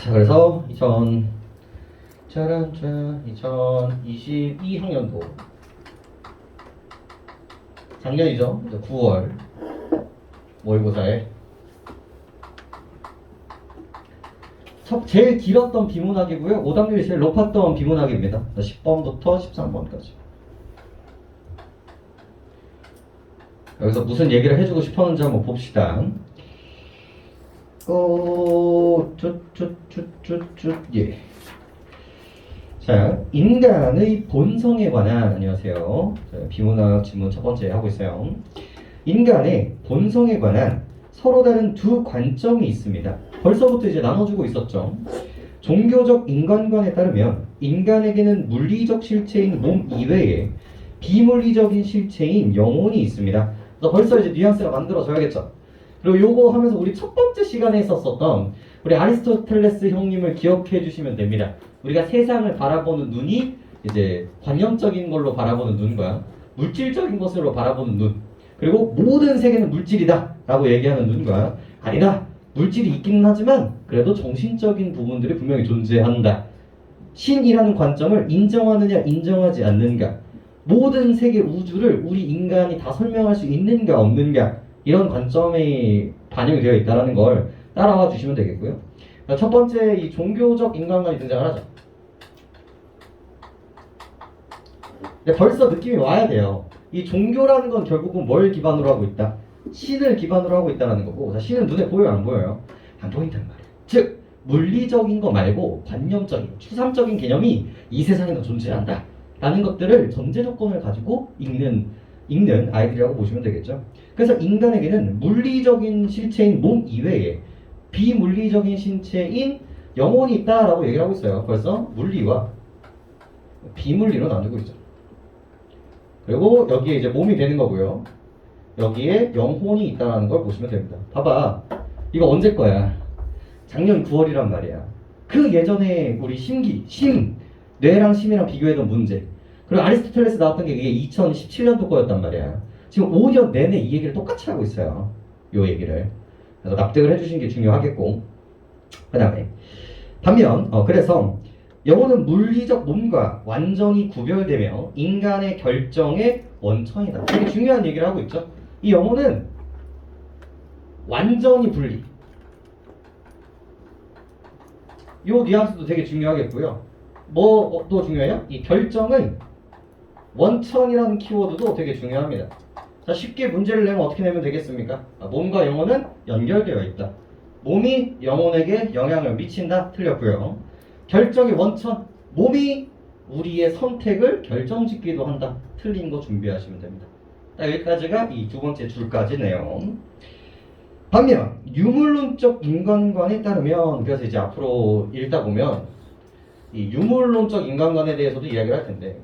자, 그래서 2022학년도 작년이죠. 9월 모의고사에 제일 길었던 비문학이고요. 오답률이 제일 높았던 비문학입니다. 10번부터 13번까지. 여기서 무슨 얘기를 해주고 싶었는지 한번 봅시다. 예. 자, 인간의 본성에 관한, 안녕하세요. 비문학 지문 첫 번째 하고 있어요. 인간의 본성에 관한 서로 다른 두 관점이 있습니다. 벌써부터 이제 나눠주고 있었죠. 종교적 인간관에 따르면 인간에게는 물리적 실체인 몸 이외에 비물리적인 실체인 영혼이 있습니다. 그래서 벌써 이제 뉘앙스가 만들어져야겠죠. 그리고 요거 하면서 우리 첫 번째 시간에 있었었던 우리 아리스토텔레스 형님을 기억해 주시면 됩니다. 우리가 세상을 바라보는 눈이 이제 관념적인 걸로 바라보는 눈과 물질적인 것으로 바라보는 눈, 그리고 모든 세계는 물질이다 라고 얘기하는 눈과 아니다, 물질이 있기는 하지만 그래도 정신적인 부분들이 분명히 존재한다, 신이라는 관점을 인정하느냐 인정하지 않는가, 모든 세계 우주를 우리 인간이 다 설명할 수 있는가 없는가, 이런 관점이 반영이 되어 있다는 걸 따라와 주시면 되겠고요. 첫 번째, 이 종교적 인간관이 등장을 하죠. 근데 벌써 느낌이 와야 돼요. 이 종교라는 건 결국은 뭘 기반으로 하고 있다? 신을 기반으로 하고 있다는 거고, 자, 신은 눈에 보여요, 안 보여요? 안 보인단 말이에요. 즉, 물리적인 거 말고 관념적인, 추상적인 개념이 이 세상에는 존재한다 라는 것들을 전제 조건을 가지고 읽는 아이들이라고 보시면 되겠죠. 그래서 인간에게는 물리적인 실체인 몸 이외에 비물리적인 신체인 영혼이 있다라고 얘기를 하고 있어요. 벌써 물리와 비물리로 나누고 있죠. 그리고 여기에 이제 몸이 되는 거고요. 여기에 영혼이 있다는 걸 보시면 됩니다. 봐봐, 이거 언제 거야? 작년 9월이란 말이야. 그 예전에 우리 뇌랑 심이랑 비교했던 문제, 그리고 아리스토텔레스 나왔던 게 이게 2017년도 거였단 말이야. 지금 5년 내내 이 얘기를 똑같이 하고 있어요. 요 얘기를. 그래서 납득을 해주시는 게 중요하겠고, 그 다음에 반면 그래서 영혼은 물리적 몸과 완전히 구별되며 인간의 결정의 원천이다. 되게 중요한 얘기를 하고 있죠. 이 영혼은 완전히 분리. 요 뉘앙스도 되게 중요하겠고요. 뭐 또 중요해요? 이 결정의 원천이라는 키워드도 되게 중요합니다. 자, 쉽게 문제를 내면 어떻게 내면 되겠습니까? 몸과 영혼은 연결되어 있다. 몸이 영혼에게 영향을 미친다. 틀렸고요. 결정의 원천, 몸이 우리의 선택을 결정짓기도 한다. 틀린 거 준비하시면 됩니다. 자, 여기까지가 이 두 번째 줄까지 내용. 반면 유물론적 인간관에 따르면, 그래서 이제 앞으로 읽다 보면 이 유물론적 인간관에 대해서도 이야기를 할 텐데,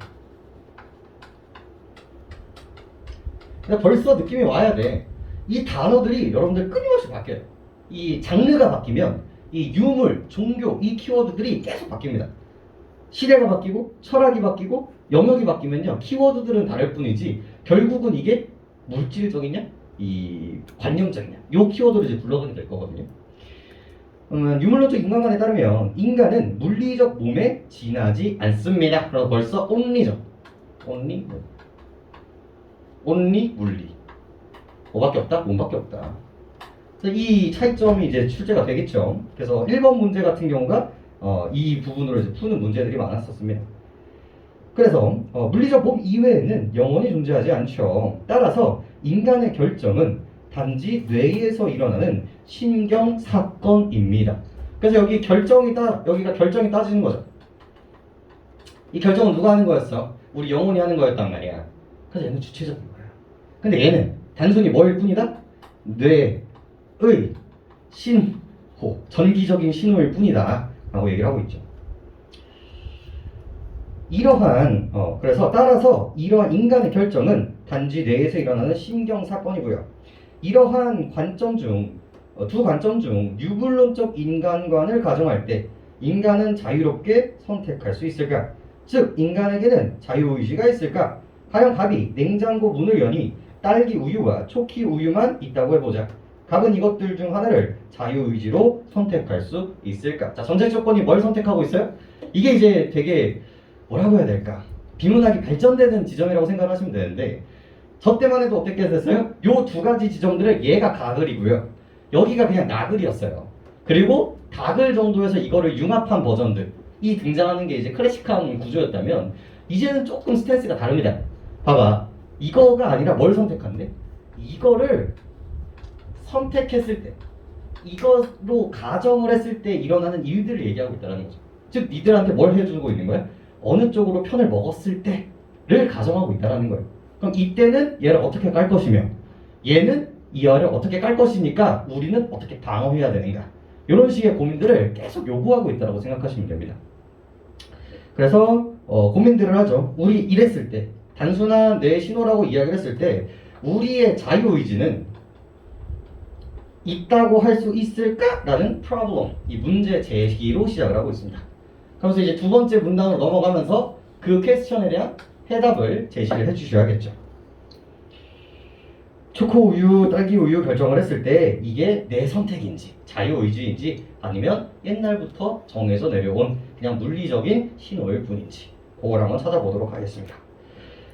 근데 벌써 느낌이 와야 돼. 이 단어들이 여러분들 끊임없이 바뀌어요. 이 장르가 바뀌면 이 유물, 종교, 이 키워드들이 계속 바뀝니다. 시대가 바뀌고 철학이 바뀌고 영역이 바뀌면요, 키워드들은 다를 뿐이지 결국은 이게 물질적이냐 이 관념적이냐, 요 키워드로 이제 불러가게 될 거거든요. 유물론적 인간관에 따르면 인간은 물리적 몸에 지나지 않습니다. 그럼 벌써 only죠. only 물리. 뭐밖에 없다? 몸밖에 없다. 그래서 이 차이점이 이제 출제가 되겠죠. 그래서 1번 문제 같은 경우가 이 부분으로 이제 푸는 문제들이 많았었습니다. 그래서 물리적 몸 이외에는 영혼이 존재하지 않죠. 따라서 인간의 결정은 단지 뇌에서 일어나는 신경 사건입니다. 그래서 여기가 결정이 따지는 거죠. 이 결정은 누가 하는 거였어? 우리 영혼이 하는 거였단 말이야. 그래서 얘는 주체적인 거야. 근데 얘는 단순히 뭐일 뿐이다? 뇌의 신호, 전기적인 신호일 뿐이다 라고 얘기를 하고 있죠. 그래서 따라서 이러한 인간의 결정은 단지 뇌에서 일어나는 신경 사건이고요. 이러한 두 관점 중 유물론적 인간관을 가정할 때 인간은 자유롭게 선택할 수 있을까? 즉, 인간에게는 자유의지가 있을까? 과연 답이 냉장고 문을 여니 딸기 우유와 초키 우유만 있다고 해보자. 각은 이것들 중 하나를 자유의지로 선택할 수 있을까? 자, 전제 조건이 뭘 선택하고 있어요? 이게 이제 되게 뭐라고 해야 될까? 비문학이 발전되는 지점이라고 생각하시면 되는데 저 때만 해도 어떻게 됐어요? 요 두 가지 지점들을 얘가 가글이고요. 여기가 그냥 나글이었어요. 그리고 다글 정도에서 이거를 융합한 버전들이 등장하는 게 이제 클래식한 구조였다면 이제는 조금 스탠스가 다릅니다. 봐봐. 이거가 아니라 뭘 선택한대? 이거를 선택했을 때 이거로 가정을 했을 때 일어나는 일들을 얘기하고 있다는 거죠. 즉 니들한테 뭘 해주고 있는 거야? 어느 쪽으로 편을 먹었을 때를 가정하고 있다는 거예요. 그럼 이때는 얘를 어떻게 깔 것이며 얘는 이하를 어떻게 깔 것이니까 우리는 어떻게 방어해야 되는가 이런 식의 고민들을 계속 요구하고 있다고 생각하시면 됩니다. 그래서 고민들을 하죠. 우리 이랬을 때 단순한 뇌 신호라고 이야기를 했을 때 우리의 자유의지는 있다고 할 수 있을까라는 프로블럼, 이 문제 제기로 시작을 하고 있습니다. 그래서 이제 두 번째 문단으로 넘어가면서 그 퀘스천에 대한 해답을 제시를 해주셔야겠죠. 초코 우유, 딸기 우유 결정을 했을 때 이게 내 선택인지 자유의지인지 아니면 옛날부터 정해져 내려온 그냥 물리적인 신호일 뿐인지 그걸 한번 찾아보도록 하겠습니다.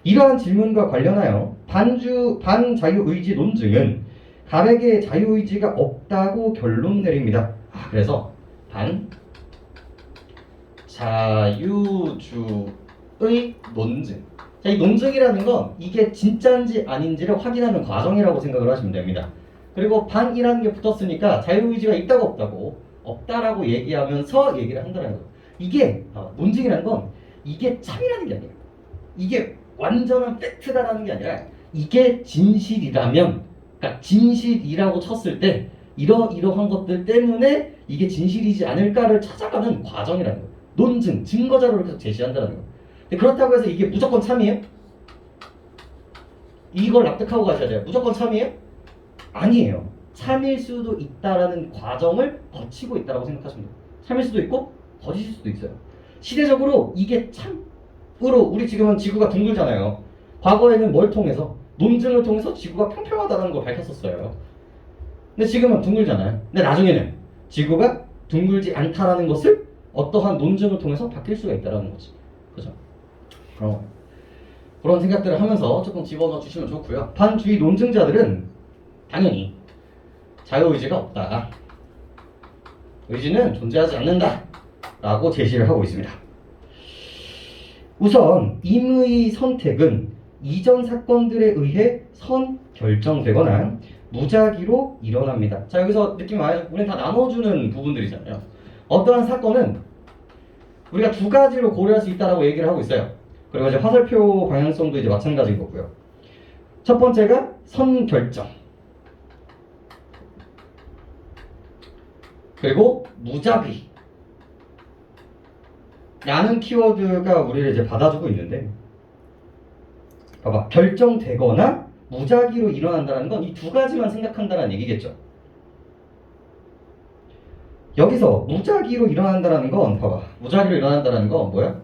이러한 질문과 관련하여 반자유의지 논증은 갑에게 자유의지가 없다고 결론 내립니다. 그래서 반자유주의 논증. 자, 이 논증이라는 건 이게 진짜인지 아닌지를 확인하는 과정이라고 생각을 하시면 됩니다. 그리고 반이라는 게 붙었으니까 자유의지가 있다고 없다라고 얘기하면서 얘기를 한다는 거예요. 이게 논증이라는 건 이게 참이라는 게 아니에요. 이게 완전한 팩트다라는 게 아니라 이게 진실이라면, 그러니까 진실이라고 쳤을 때 이러한 것들 때문에 이게 진실이지 않을까를 찾아가는 과정이라는 거예요. 논증, 증거 자료를 계속 제시한다는 거예요. 그렇다고 해서 이게 무조건 참이에요? 이걸 납득하고 가셔야 돼요. 무조건 참이에요? 아니에요. 참일 수도 있다라는 과정을 거치고 있다고 생각하시면 돼요. 참일 수도 있고 거짓일 수도 있어요. 시대적으로 이게 참으로 우리 지금은 지구가 둥글잖아요. 과거에는 뭘 통해서? 논증을 통해서 지구가 평평하다는 걸 밝혔었어요. 근데 지금은 둥글잖아요. 근데 나중에는 지구가 둥글지 않다라는 것을 어떠한 논증을 통해서 바뀔 수가 있다는 거지. 그죠? 그런 생각들을 하면서 조금 집어넣어 주시면 좋고요. 반주의 논증자들은 당연히 자유의지가 없다. 의지는 존재하지 않는다. 라고 제시를 하고 있습니다. 우선 임의 선택은 이전 사건들에 의해 선결정되거나 무작위로 일어납니다. 자, 여기서 느낌 와요? 우리는 다 나눠주는 부분들이잖아요. 어떠한 사건은 우리가 두 가지로 고려할 수 있다라고 얘기를 하고 있어요. 그리고 이제 화살표 방향성도 이제 마찬가지인 거고요. 첫 번째가 선결정. 그리고 무작위. 라는 키워드가 우리를 이제 받아주고 있는데, 봐봐. 결정되거나 무작위로 일어난다는 건 이 두 가지만 생각한다는 얘기겠죠. 여기서 무작위로 일어난다는 건, 봐봐. 무작위로 일어난다는 건 뭐야?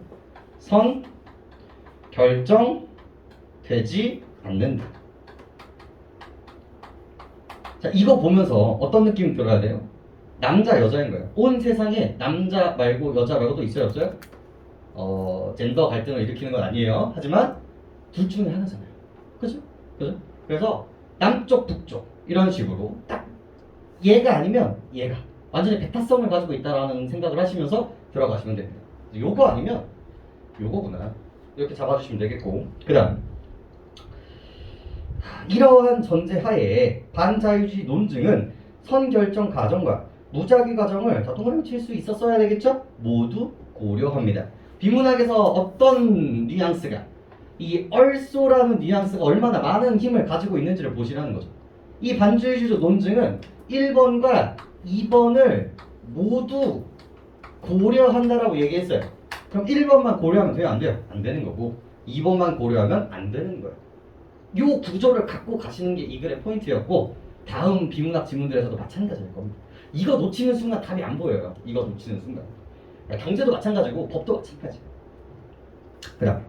결정되지 않는다. 자, 이거 보면서 어떤 느낌이 들어야 돼요? 남자, 여자인 거예요. 온 세상에 남자 말고 여자 말고도 있어요, 없어요? 젠더 갈등을 일으키는 건 아니에요. 하지만 둘 중에 하나잖아요. 그죠? 그죠? 그래서 남쪽, 북쪽 이런 식으로 딱 얘가 아니면 얘가 완전히 배타성을 가지고 있다라는 생각을 하시면서 들어가시면 됩니다. 요거 아니면 요거구나. 이렇게 잡아주시면 되겠고, 그 다음 이러한 전제 하에 반자유주의 논증은 선결정 과정과 무작위 과정을 다 동그라미 칠 수 있었어야 되겠죠? 모두 고려합니다. 비문학에서 어떤 뉘앙스가, 이 얼쏘라는 뉘앙스가 얼마나 많은 힘을 가지고 있는지를 보시라는 거죠. 이 반자유주의 논증은 1번과 2번을 모두 고려한다라고 얘기했어요. 그럼 1번만 고려하면 돼요? 안 돼요? 안 되는 거고 2번만 고려하면 안 되는 거예요. 요 구조를 갖고 가시는 게 이 글의 포인트였고, 다음 비문학 지문들에서도 마찬가지일 겁니다. 이거 놓치는 순간 답이 안 보여요. 이거 놓치는 순간. 경제도 마찬가지고 법도 마찬가지예요. 그 다음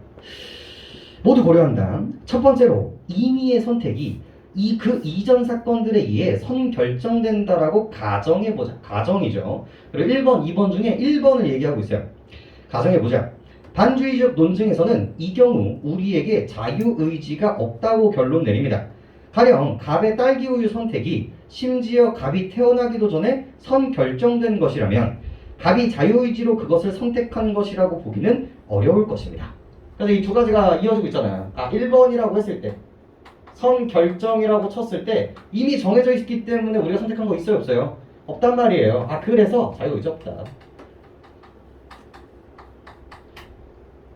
모두 고려한다. 첫 번째로 임의의 선택이 그 이전 사건들에 의해 선결정된다라고 가정해보자. 가정이죠. 그리고 1번, 2번 중에 1번을 얘기하고 있어요. 가정해보자. 반주의적 논증에서는 이 경우 우리에게 자유의지가 없다고 결론 내립니다. 가령 갑의 딸기 우유 선택이 심지어 갑이 태어나기도 전에 선결정된 것이라면 갑이 자유의지로 그것을 선택한 것이라고 보기는 어려울 것입니다. 그래서 이 두 가지가 이어지고 있잖아요. 1번이라고 했을 때 선결정이라고 쳤을 때 이미 정해져 있기 때문에 우리가 선택한 거 있어요, 없어요? 없단 말이에요. 그래서 자유의지 없다.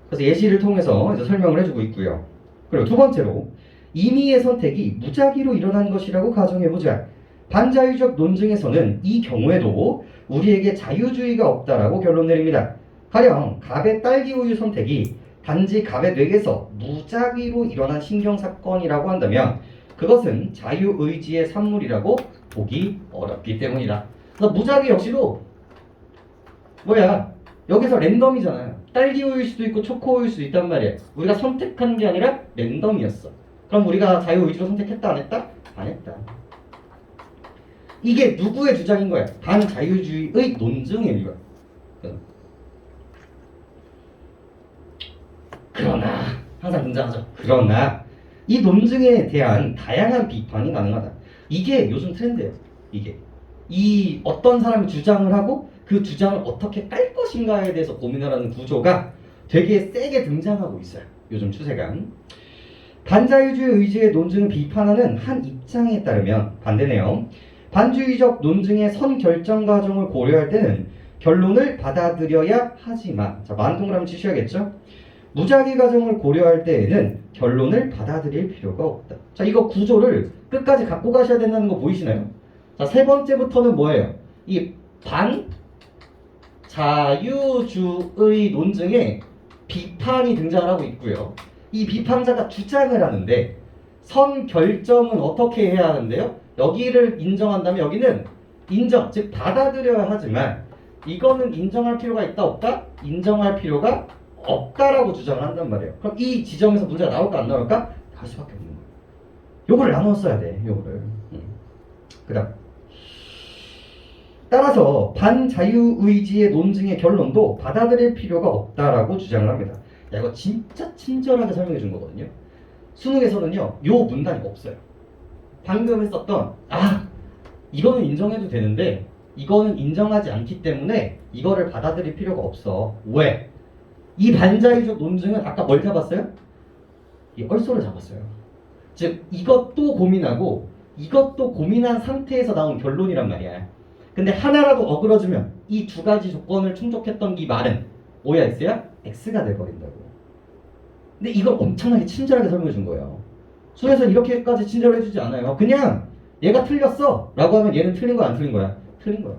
그래서 예시를 통해서 이제 설명을 해주고 있고요. 그리고 두 번째로 임의의 선택이 무작위로 일어난 것이라고 가정해보자. 반자유적 논증에서는 이 경우에도 우리에게 자유주의가 없다라고 결론 내립니다. 가령 갑의 딸기 우유 선택이 단지 갑의 뇌에서 무작위로 일어난 신경사건이라고 한다면 그것은 자유의지의 산물이라고 보기 어렵기 때문이다. 그래서 무작위 역시도 여기서 랜덤이잖아요. 딸기 우유일 수도 있고 초코 우유일 수도 있단 말이에요. 우리가 선택한 게 아니라 랜덤이었어. 그럼 우리가 자유의지로 선택했다 안 했다? 안 했다. 이게 누구의 주장인 거야? 반자유주의의 논증인 거야. 그러나 항상 등장하죠. 그러나 이 논증에 대한 다양한 비판이 가능하다. 이게 요즘 트렌드예요. 이 어떤 사람이 주장을 하고 그 주장을 어떻게 깔 것인가에 대해서 고민을 하는 구조가 되게 세게 등장하고 있어요. 요즘 추세가. 반자유주의 의지의 논증을 비판하는 한 입장에 따르면 반대네요. 반주의적 논증의 선결정 과정을 고려할 때는 결론을 받아들여야 하지만 만동그라미 치셔야겠죠? 무작위 과정을 고려할 때에는 결론을 받아들일 필요가 없다. 이거 구조를 끝까지 갖고 가셔야 된다는 거 보이시나요? 세 번째부터는 뭐예요? 이 반자유주의 논증에 비판이 등장을 하고 있고요. 이 비판자가 주장을 하는데 선결정은 어떻게 해야 하는데요? 여기를 인정한다면 여기는 인정, 즉 받아들여야 하지만 이거는 인정할 필요가 있다 없다? 인정할 필요가 없다라고 주장을 한단 말이에요. 그럼 이 지점에서 문제가 나올까 안 나올까? 나올 수밖에 없는 거예요. 요거를 나눠 써야 돼. 요거를. 그다음 따라서 반자유의지의 논증의 결론도 받아들일 필요가 없다라고 주장을 합니다. 이거 진짜 친절하게 설명해 준 거거든요. 수능에서는요, 요 문단이 없어요. 방금 했었던 이거는 인정해도 되는데 이거는 인정하지 않기 때문에 이거를 받아들일 필요가 없어. 왜? 이 반자유적 논증은 아까 뭘 잡았어요? 이 얼소를 잡았어요. 즉 이것도 고민하고 이것도 고민한 상태에서 나온 결론이란 말이야. 근데 하나라도 어그러지면 이 두 가지 조건을 충족했던 이 말은 O야 X야? X가 돼버린다고. 근데 이걸 엄청나게 친절하게 설명해 준 거예요. 수능에서는 이렇게까지 친절해 주지 않아요. 그냥 얘가 틀렸어 라고 하면 얘는 틀린 거야 안 틀린 거야? 틀린 거야.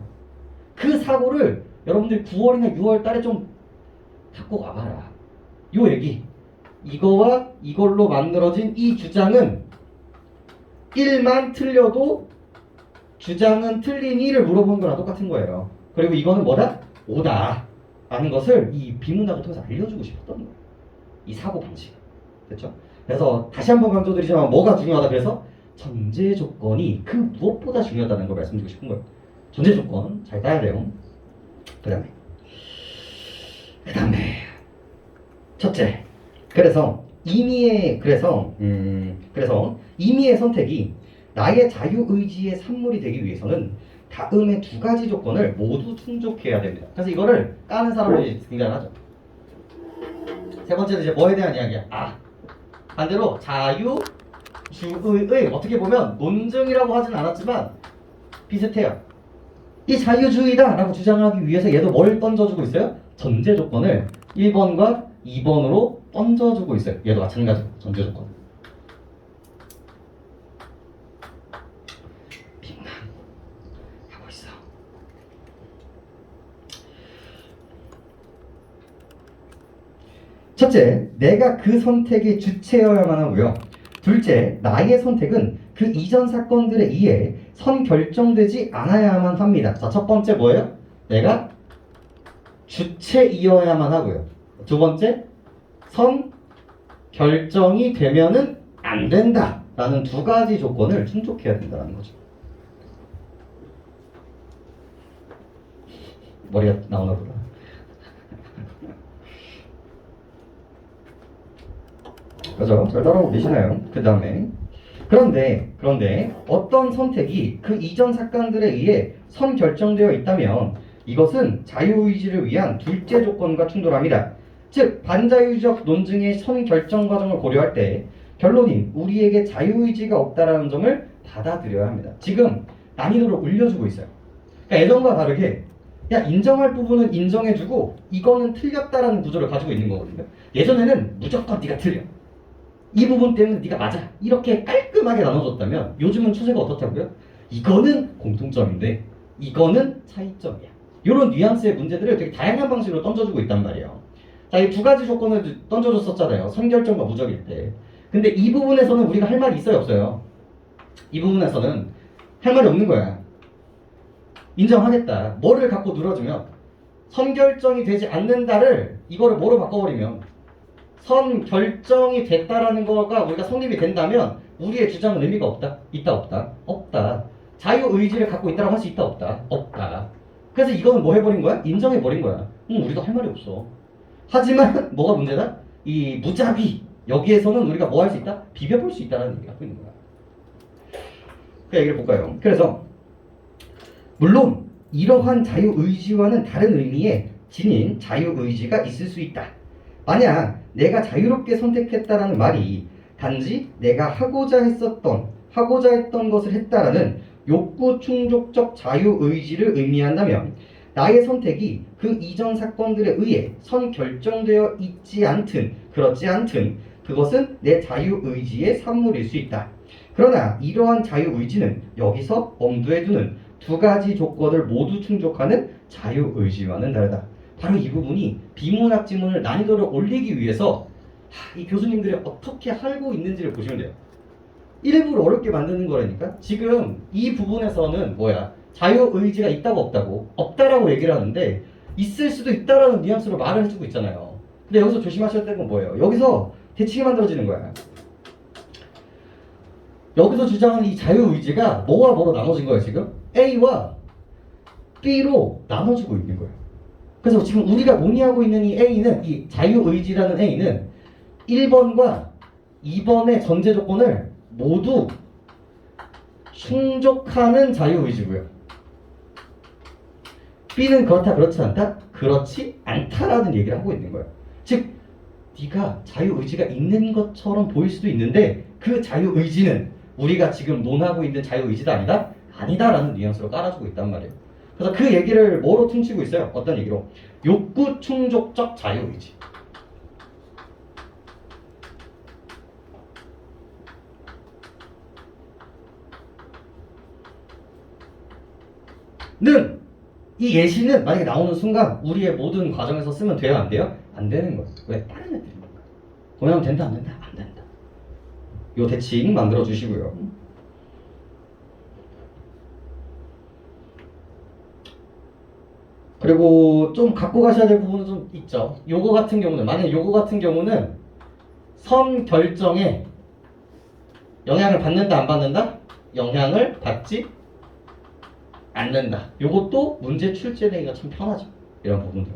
그 사고를 여러분들이 9월이나 6월 달에 좀 갖고 가봐라. 요 얘기, 이거와 이걸로 만들어진 이 주장은 1만 틀려도 주장은 틀린 2를 물어보는 거랑 똑같은 거예요. 그리고 이거는 뭐다? 오다 라는 것을 이 비문학을 통해서 알려주고 싶었던 거예요. 이 사고 방식. 됐죠? 그래서 다시 한번 강조드리지만 뭐가 중요하다? 그래서 전제 조건이 그 무엇보다 중요하다는 걸 말씀드리고 싶은 거예요. 전제 조건 잘 따야 돼요. 그 다음에 첫째, 그래서 임의의 선택이 나의 자유의지의 산물이 되기 위해서는 다음의 두 가지 조건을 모두 충족해야 됩니다. 그래서 이거를 까는 사람을 등장하죠. 세 번째는 이제 뭐에 대한 이야기야? 반대로 자유주의의 어떻게 보면 논증이라고 하진 않았지만 비슷해요. 이 자유주의다 라고 주장하기 위해서 얘도 뭘 던져주고 있어요? 전제 조건을 1번과 2번으로 던져주고 있어요. 얘도 마찬가지로 전제 조건. 비문하고 있어. 첫째, 내가 그 선택의 주체여야만 하고요. 둘째, 나의 선택은 그 이전 사건들에 의해 선결정되지 않아야만 합니다. 자, 첫 번째 뭐예요? 내가 주체이어야만 하고요. 두 번째, 선결정이 되면은 안 된다 라는 두 가지 조건을 충족해야 된다는 거죠. 머리가 나오나 보다. 그죠? 잘 따라오고 계시나요? 그 다음에 그런데 어떤 선택이 그 이전 사건들에 의해 선결정되어 있다면 이것은 자유의지를 위한 둘째 조건과 충돌합니다. 즉 반자유적 논증의 선결정 과정을 고려할 때 결론인 우리에게 자유의지가 없다라는 점을 받아들여야 합니다. 지금 난이도를 올려주고 있어요. 그러니까 예전과 다르게 그냥 인정할 부분은 인정해주고 이거는 틀렸다라는 구조를 가지고 있는 거거든요. 예전에는 무조건 네가 틀려. 이 부분 때문에 네가 맞아. 이렇게 깔끔하게 나눠줬다면 요즘은 추세가 어떻다고요? 이거는 공통점인데 이거는 차이점이야. 이런 뉘앙스의 문제들을 되게 다양한 방식으로 던져주고 있단 말이에요. 자, 이 두 가지 조건을 던져줬었잖아요. 선결정과 무적일 때. 근데 이 부분에서는 우리가 할 말이 있어요, 없어요? 이 부분에서는 할 말이 없는 거야. 인정하겠다. 뭐를 갖고 눌러주면 선결정이 되지 않는다를 이거를 뭐로 바꿔버리면 선결정이 됐다라는 거가 우리가 성립이 된다면 우리의 주장은 의미가 없다. 있다 없다. 없다. 자유의지를 갖고 있다라고 할 수 있다 없다. 없다. 그래서 이거는 뭐 해버린 거야? 인정해버린 거야. 우리도 할 말이 없어. 하지만 뭐가 문제다? 이 무자비 여기에서는 우리가 뭐 할 수 있다? 비벼볼 수 있다라는 얘기를 하고 있는 거야. 그 얘기를 볼까요? 그래서 물론 이러한 자유의지와는 다른 의미의 지닌 자유의지가 있을 수 있다. 만약 내가 자유롭게 선택했다라는 말이 단지 내가 하고자 했던 것을 했다라는 욕구 충족적 자유의지를 의미한다면 나의 선택이 그 이전 사건들에 의해 선결정되어 있지 않든 그렇지 않든 그것은 내 자유의지의 산물일 수 있다. 그러나 이러한 자유의지는 여기서 엄두에 두는 두 가지 조건을 모두 충족하는 자유의지와는 다르다. 바로 이 부분이 비문학 지문을 난이도를 올리기 위해서 이 교수님들이 어떻게 하고 있는지를 보시면 돼요. 일부러 어렵게 만드는 거라니까. 지금 이 부분에서는 뭐야? 자유의지가 있다고 없다고? 없다라고 얘기를 하는데 있을 수도 있다라는 뉘앙스로 말을 해주고 있잖아요. 근데 여기서 조심하셔야 되는 건 뭐예요? 여기서 대칭이 만들어지는 거야. 여기서 주장하는 이 자유의지가 뭐와 뭐로 나눠진 거예요 지금? A와 B로 나눠지고 있는 거예요. 그래서 지금 우리가 논의하고 있는 이 A는, 이 자유의지라는 A는 1번과 2번의 전제 조건을 모두 충족하는 자유의지고요. B는 그렇다 그렇지 않다? 그렇지 않다라는 얘기를 하고 있는 거예요. 즉 네가 자유의지가 있는 것처럼 보일 수도 있는데 그 자유의지는 우리가 지금 논하고 있는 자유의지도 아니다? 아니다라는 뉘앙스로 깔아주고 있단 말이에요. 그래서 그 얘기를 뭐로 퉁치고 있어요? 어떤 얘기로? 욕구 충족적 자유의지. 는 이 예시는 만약에 나오는 순간 우리의 모든 과정에서 쓰면 돼요? 안 돼요? 안 되는 거예요. 왜? 다른 애들인 거예요. 동양 된다 안 된다? 안 된다. 요 대칭 만들어 주시고요. 그리고 좀 갖고 가셔야 될 부분은 좀 있죠. 요거 같은 경우는 만약에 요거 같은 경우는 선 결정에 영향을 받는다 안 받는다? 영향을 받지 않는다. 요것도 문제 출제되기가 참 편하죠. 이런 부분들.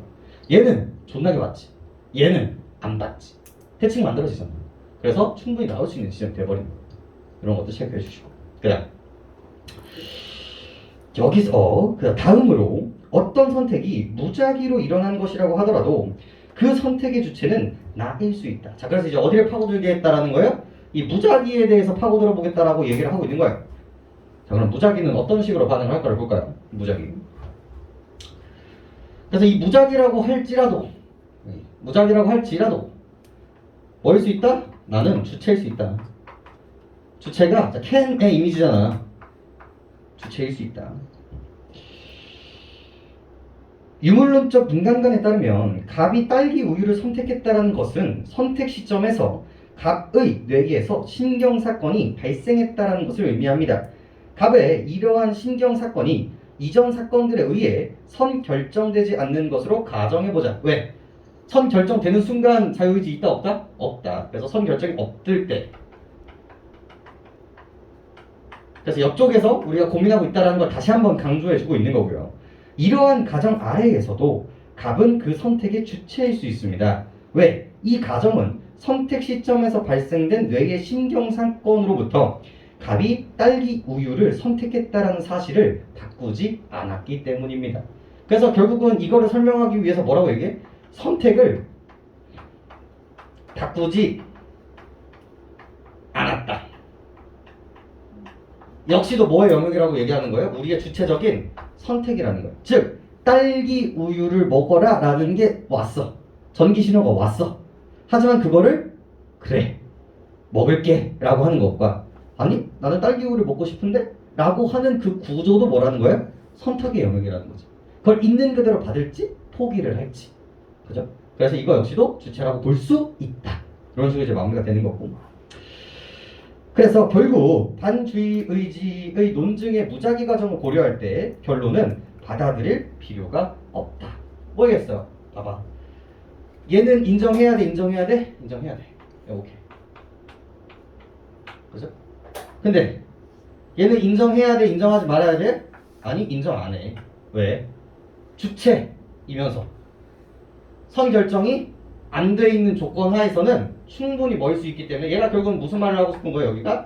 얘는 존나게 받지. 얘는 안 받지. 대칭 만들어지잖아. 그래서 충분히 나올 수 있는 지점이 돼버린 거예요. 이런 것도 체크해 주시고. 그다음 여기서 그 다음으로 어떤 선택이 무작위로 일어난 것이라고 하더라도 그 선택의 주체는 나일 수 있다. 자, 그래서 이제 어디를 파고들겠다라는 거예요? 이 무작위에 대해서 파고들어 보겠다라고 얘기를 하고 있는 거예요. 자, 그럼 무작위는 어떤 식으로 반응을 할까를 볼까요? 무작위. 그래서 이 무작위라고 할지라도 뭐일 수 있다? 나는 주체일 수 있다. 주체가 can의 이미지잖아. 주체일 수 있다. 유물론적 인간관에 따르면 갑이 딸기 우유를 선택했다는 것은 선택 시점에서 갑의 뇌기에서 신경사건이 발생했다는 것을 의미합니다. 갑의 이러한 신경사건이 이전 사건들에 의해 선결정되지 않는 것으로 가정해보자. 왜? 선결정되는 순간 자유의지 있다 없다? 없다. 그래서 선결정이 없을 때 그래서 옆쪽에서 우리가 고민하고 있다는 걸 다시 한번 강조해주고 있는 거고요. 이러한 가정 아래에서도 갑은 그 선택의 주체일 수 있습니다. 왜? 이 가정은 선택 시점에서 발생된 뇌의 신경상건으로부터 갑이 딸기 우유를 선택했다라는 사실을 바꾸지 않았기 때문입니다. 그래서 결국은 이거를 설명하기 위해서 뭐라고 얘기해? 선택을 바꾸지 않았다. 역시도 뭐의 영역이라고 얘기하는 거예요? 우리의 주체적인 선택이라는 거예요. 즉 딸기 우유를 먹어라 라는 게 왔어. 전기 신호가 왔어. 하지만 그거를 그래 먹을게 라고 하는 것과 아니 나는 딸기 우유를 먹고 싶은데 라고 하는 그 구조도 뭐라는 거예요? 선택의 영역이라는 거죠. 그걸 있는 그대로 받을지 포기를 할지. 그죠? 그래서 이거 역시도 주체라고 볼 수 있다. 이런 식으로 이제 마무리가 되는 거고. 그래서 결국 반주의 의지의 논증의 무작위 과정을 고려할 때 결론은 받아들일 필요가 없다. 뭐겠어요? 봐봐. 얘는 인정해야 돼, 인정해야 돼, 인정해야 돼. 오케이. 그죠? 근데 얘는 인정해야 돼, 인정하지 말아야 돼? 아니, 인정 안 해. 왜? 주체이면서 선결정이 안 돼 있는 조건 하에서는 충분히 먹을 수 있기 때문에 얘가 결국은 무슨 말을 하고 싶은 거예요? 여기가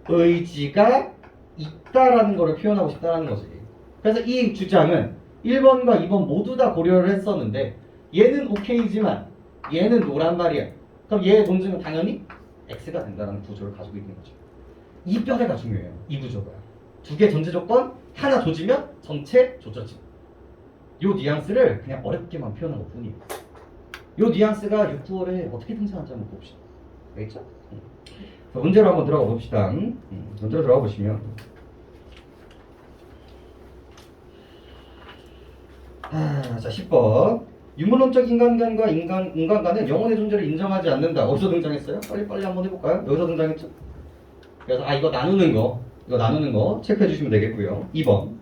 자유의지가 있다라는 거를 표현하고 싶다라는 거지. 그래서 이 주장은 1번과 2번 모두 다 고려를 했었는데 얘는 오케이지만 얘는 노란 말이야. 그럼 얘의 논증은 당연히 X가 된다는 구조를 가지고 있는 거죠. 이 뼈대가 중요해요. 이 구조가. 두 개 전제 조건 하나 조지면 전체 조져짐. 요 뉘앙스를 그냥 어렵게만 표현한 것 뿐이에요. 요 뉘앙스가 6, 9월에 어떻게 등장하는지 한번 봅시다. 알겠죠? 자, 문제로 한번 들어가 봅시다. 문제로 들어가 보시면 자 10번 유물론적 인간관과 인간관은 영혼의 존재를 인정하지 않는다. 어디서 등장했어요? 빨리 한번 해볼까요? 여기서 등장했죠? 그래서 이거 나누는 거 체크해 주시면 되겠고요. 2번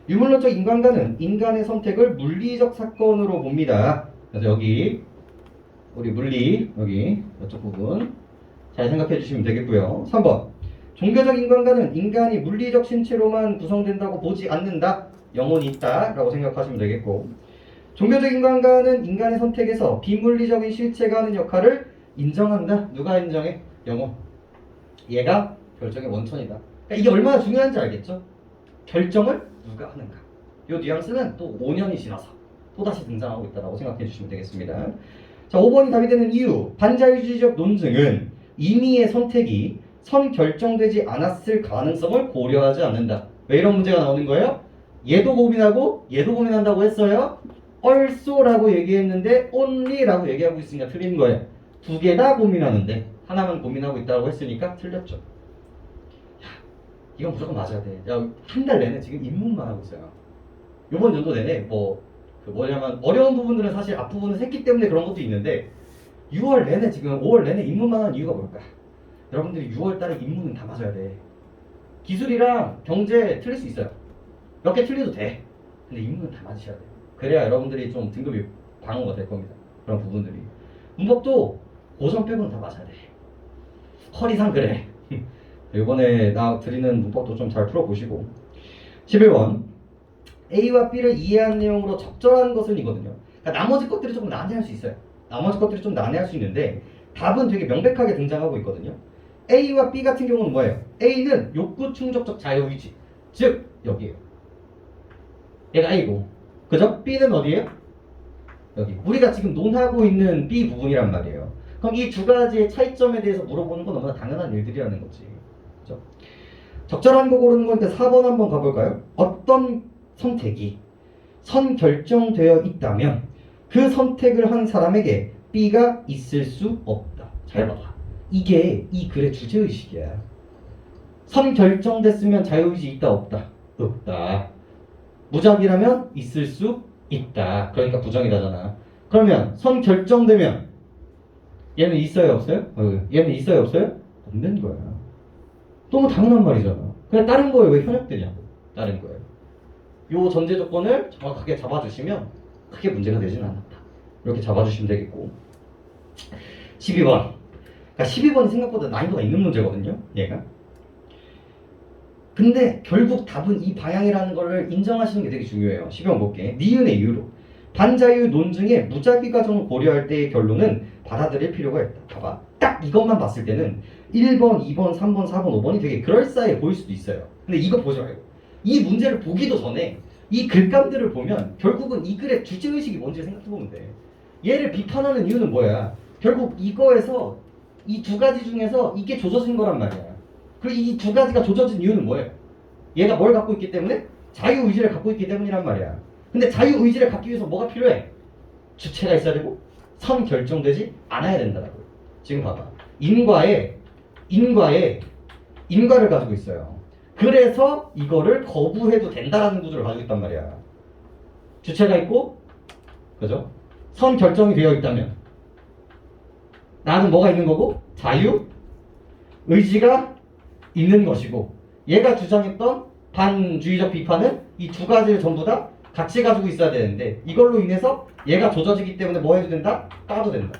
유물론적 인간관은 인간의 선택을 물리적 사건으로 봅니다. 그래서 여기 우리 물리 여기 이쪽 부분 잘 생각해 주시면 되겠고요. 3번 종교적 인간관은 인간이 물리적 신체로만 구성된다고 보지 않는다. 영혼이 있다 라고 생각하시면 되겠고, 종교적 인간관은 인간의 선택에서 비물리적인 실체가 하는 역할을 인정한다. 누가 인정해? 영혼. 얘가 결정의 원천이다. 그러니까 이게 얼마나 중요한지 알겠죠? 결정을 누가 하는가. 이 뉘앙스는 또 5년이 지나서 또다시 등장하고 있다고 생각해 주시면 되겠습니다. 자, 5번이 답이 되는 이유. 반자유주의적 논증은 임의의 선택이 선결정되지 않았을 가능성을 고려하지 않는다. 왜 이런 문제가 나오는 거예요? 얘도 고민하고 얘도 고민한다고 했어요. also라고 얘기했는데 only라고 얘기하고 있으니까 틀린 거예요. 두 개 다 고민하는데 하나만 고민하고 있다고 했으니까 틀렸죠. 야, 이건 무조건 맞아야 돼. 야, 한 달 내내 지금 입문만 하고 있어요. 이번 연도 내내 뭐냐면 어려운 부분들은 사실 앞부분은 했기 때문에 그런 것도 있는데 6월 내내 지금 5월 내내 입문만 하는 이유가 뭘까? 여러분들이 6월 달에 입문은 다 맞아야 돼. 기술이랑 경제 틀릴 수 있어요. 몇 개 틀려도 돼. 근데 입문은 다 맞으셔야 돼요. 그래야 여러분들이 좀 등급이 방어가 될 겁니다. 그런 부분들이. 문법도 고점 빼고는 다 맞아야 돼. 허리상 그래. 이번에 나 드리는 문법도 좀 잘 풀어보시고. 11번 A와 B를 이해한 내용으로 적절한 것은 이거든요. 그러니까 나머지 것들이 조금 난해할 수 있어요. 나머지 것들이 좀 난해할 수 있는데 답은 되게 명백하게 등장하고 있거든요. A와 B 같은 경우는 뭐예요? A는 욕구 충족적 자유의지. 즉 여기에요. 얘가 A고, 그죠? B는 어디예요? 여기. 우리가 지금 논하고 있는 B 부분이란 말이에요. 그럼 이 두 가지의 차이점에 대해서 물어보는 건 너무나 당연한 일들이라는 거지. 그죠? 적절한 거 고르는 거니까 4번 한번 가볼까요? 어떤 선택이 선결정되어 있다면 그 선택을 한 사람에게 B가 있을 수 없다. 잘 봐봐. 이게 이 글의 주제의식이야. 선결정됐으면 자유의지 있다 없다? 없다. 무작위라면 있을 수 있다. 그러니까 부정이다잖아. 그러면 선 결정되면 얘는 있어요 없어요? 얘는 있어요 없어요? 없는 거야. 너무 당연한 말이잖아. 그냥 다른 거에 왜 현역되냐고. 다른 거에. 요 전제 조건을 정확하게 잡아주시면 크게 문제가 되진 않았다. 이렇게 잡아주시면 되겠고. 12번. 그러니까 12번이 생각보다 난이도가 있는 문제거든요. 얘가. 근데 결국 답은 이 방향이라는 거를 인정하시는 게 되게 중요해요. 12번 볼게. 니은의 이유로. 반자유 논증의 무작위 과정을 고려할 때의 결론은 받아들일 필요가 있다. 봐봐. 딱 이것만 봤을 때는 1번, 2번, 3번, 4번, 5번이 되게 그럴싸해 보일 수도 있어요. 근데 이거 보지 말고. 이 문제를 보기도 전에 이 글감들을 보면 결국은 이 글의 주체의식이 뭔지 생각해보면 돼. 얘를 비판하는 이유는 뭐야? 결국 이거에서 이 두 가지 중에서 이게 조져진 거란 말이야. 그리고 이 두 가지가 조져진 이유는 뭐예요? 얘가 뭘 갖고 있기 때문에? 자유의지를 갖고 있기 때문이란 말이야. 근데 자유의지를 갖기 위해서 뭐가 필요해? 주체가 있어야 되고 선 결정되지 않아야 된다고. 지금 봐봐. 인과를 가지고 있어요. 그래서 이거를 거부해도 된다라는 구조를 가지고 있단 말이야. 주체가 있고, 그죠? 선 결정이 되어 있다면 나는 뭐가 있는 거고? 자유, 의지가 있는 것이고, 얘가 주장했던 반주의적 비판은 이 두 가지를 전부 다 같이 가지고 있어야 되는데 이걸로 인해서 얘가 조져지기 때문에 뭐 해도 된다? 까도 된다.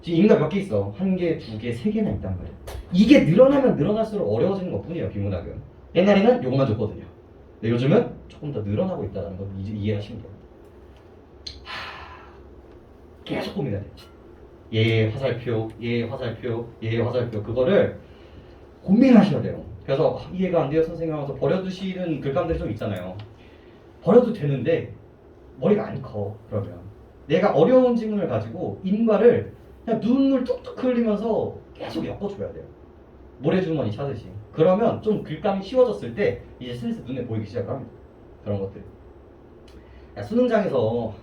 지금 인간 몇 개 있어? 한 개, 두 개, 세 개나 있단 말이야. 이게 늘어나면 늘어날수록 어려워지는 것 뿐이에요. 비문학은. 옛날에는 요것만 줬거든요. 근데 요즘은 조금 더 늘어나고 있다는 걸 이해하시면 돼요. 계속 고민해야 돼. 얘의 화살표, 얘의 화살표, 얘의 화살표, 그거를 고민하셔야 돼요. 그래서 이해가 안 돼요 선생님 하면서 버려두시는 글감들이 좀 있잖아요. 버려도 되는데 머리가 안 커. 그러면 내가 어려운 질문을 가지고 인과를 그냥 눈물 뚝뚝 흘리면서 계속 엮어줘야 돼요. 모래주머니 차듯이. 그러면 좀 글감이 쉬워졌을 때 이제 슬슬 눈에 보이기 시작을 합니다. 그런 것들. 야, 수능장에서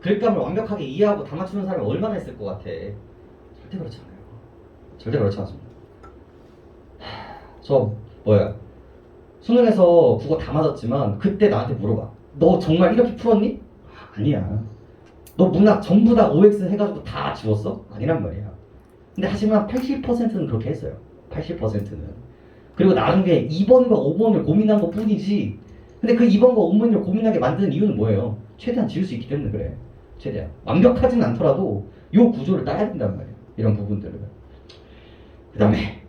글감을 완벽하게 이해하고 다 맞추는 사람이 얼마나 있을 것 같아. 절대 그렇지 않아요. 절대 그렇지 않습니다. 저 뭐야, 수능에서 국어 다 맞았지만 그때 나한테 물어봐. 너 정말 이렇게 풀었니? 아니야. 너 문학 전부 다 OX 해가지고 다 지웠어? 아니란 말이야. 근데 하지만 80%는 그렇게 했어요. 80%는. 그리고 나중에 2번과 5번을 고민한 것 뿐이지. 근데 그 2번과 5번을 고민하게 만드는 이유는 뭐예요? 최대한 지울 수 있기 때문에 그래. 최대한. 완벽하진 않더라도 요 구조를 따야 된단 말이야. 이런 부분들을. 그 다음에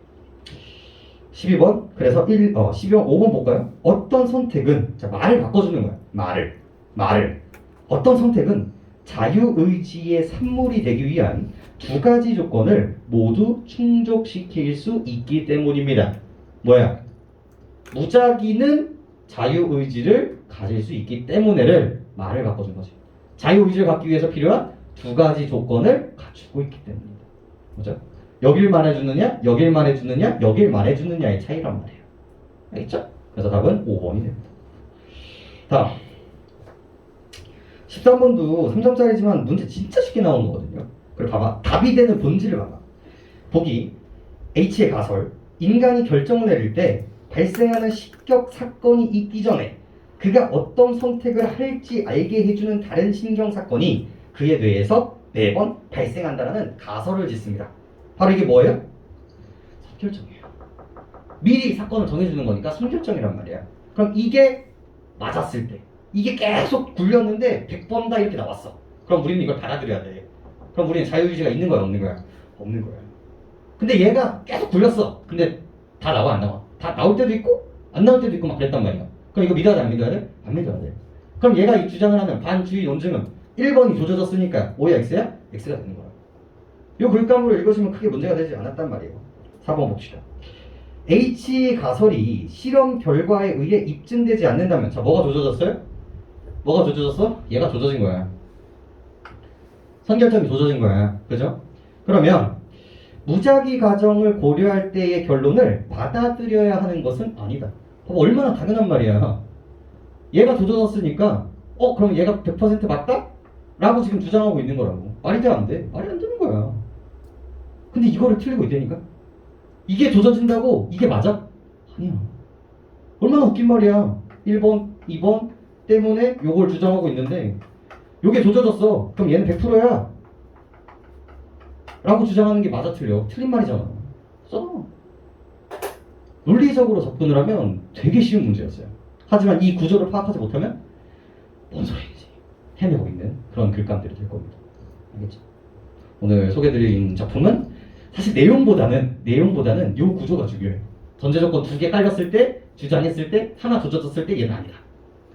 12번. 그래서 12번 5번 볼까요? 어떤 선택은, 자, 말을 바꿔주는 거야. 말을. 어떤 선택은 자유의지의 산물이 되기 위한 두 가지 조건을 모두 충족시킬 수 있기 때문입니다. 뭐야? 무작위는 자유의지를 가질 수 있기 때문에를 말을 바꿔준 거지. 자유의지를 갖기 위해서 필요한 두 가지 조건을 갖추고 있기 때문입니다. 그죠? 여길 말해주느냐, 여길 말해주느냐, 여길 말해주느냐의 차이란 말이에요. 알겠죠? 그래서 답은 5번이 됩니다. 다음 13번도 3점짜리지만 문제 진짜 쉽게 나오는 거거든요. 그리고 봐봐. 답이 되는 본질을 봐봐. 보기 H의 가설. 인간이 결정을 내릴 때 발생하는 시격 사건이 있기 전에 그가 어떤 선택을 할지 알게 해주는 다른 신경 사건이 그의 뇌에서 매번 발생한다는 가설을 짓습니다. 바로 이게 뭐예요? 선결정이에요. 미리 사건을 정해주는 거니까 선결정이란 말이야. 그럼 이게 맞았을 때, 이게 계속 굴렸는데 100번 다 이렇게 나왔어. 그럼 우리는 이걸 받아들여야 돼. 그럼 우리는 자유의지가 있는 거야, 없는 거야? 없는 거야. 근데 얘가 계속 굴렸어. 근데 다 나와, 안 나와? 다 나올 때도 있고 안 나올 때도 있고 막 그랬단 말이야. 그럼 이거 믿어야 돼, 안 믿어야 돼? 안 믿어야 돼. 그럼 얘가 이 주장을 하면 반주의 논증은 1번이 조져졌으니까 O야 X야? X가 되는 거야. 이 글감으로 읽으시면 크게 문제가 되지 않았단 말이에요. 4번 봅시다. H 가설이 실험 결과에 의해 입증되지 않는다면, 자, 뭐가 조져졌어요? 뭐가 조져졌어? 얘가 조져진 거야. 선결점이 조져진 거야. 그죠? 그러면 무작위 과정을 고려할 때의 결론을 받아들여야 하는 것은 아니다. 얼마나 당연한 말이야. 얘가 조져졌으니까 그럼 얘가 100% 맞다? 라고 지금 주장하고 있는 거라고. 말이 돼, 안 돼? 말이 안 되는 거야. 근데 이거를 틀리고 있다니까? 이게 조져진다고 이게 맞아? 아니야. 얼마나 웃긴 말이야. 1번, 2번 때문에 요걸 주장하고 있는데 요게 조져졌어. 그럼 얘는 100%야. 라고 주장하는 게 맞아, 틀려? 틀린 말이잖아. 써. 논리적으로 접근을 하면 되게 쉬운 문제였어요. 하지만 이 구조를 파악하지 못하면 뭔 소리인지 헤매고 있는 그런 글감들이 될 겁니다. 알겠죠? 오늘 소개드린 작품은 사실 내용보다는 요 구조가 중요해요. 전제 조건 2개 깔렸을 때, 주장했을 때, 하나 조졌을 때 얘는 아니다.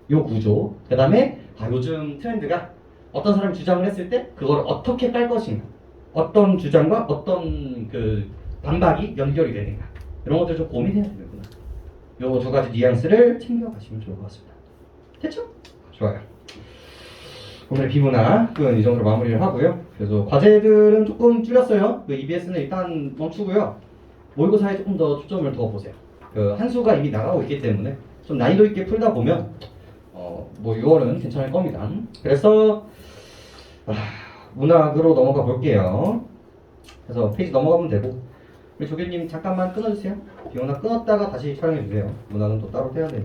요 구조. 그 다음에 요즘 트렌드가 어떤 사람이 주장을 했을 때 그걸 어떻게 깔 것인가, 어떤 주장과 어떤 그 반박이 연결이 되는가, 이런 것들 좀 고민해야 되는구나. 요 2가지 뉘앙스를 챙겨가시면 좋을 것 같습니다. 됐죠? 좋아요. 오늘 비문학은 이 정도로 마무리를 하고요. 그래서 과제들은 조금 줄였어요. 그 EBS는 일단 멈추고요. 모의고사에 조금 더 초점을 더 보세요. 그 한수가 이미 나가고 있기 때문에 좀 난이도 있게 풀다 보면 뭐 6월은 괜찮을 겁니다. 그래서 문학으로 넘어가 볼게요. 그래서 페이지 넘어가면 되고, 우리 조교님 잠깐만 끊어주세요. 비문학 끊었다가 다시 촬영해 주세요. 문학은 또 따로 해야 되니까.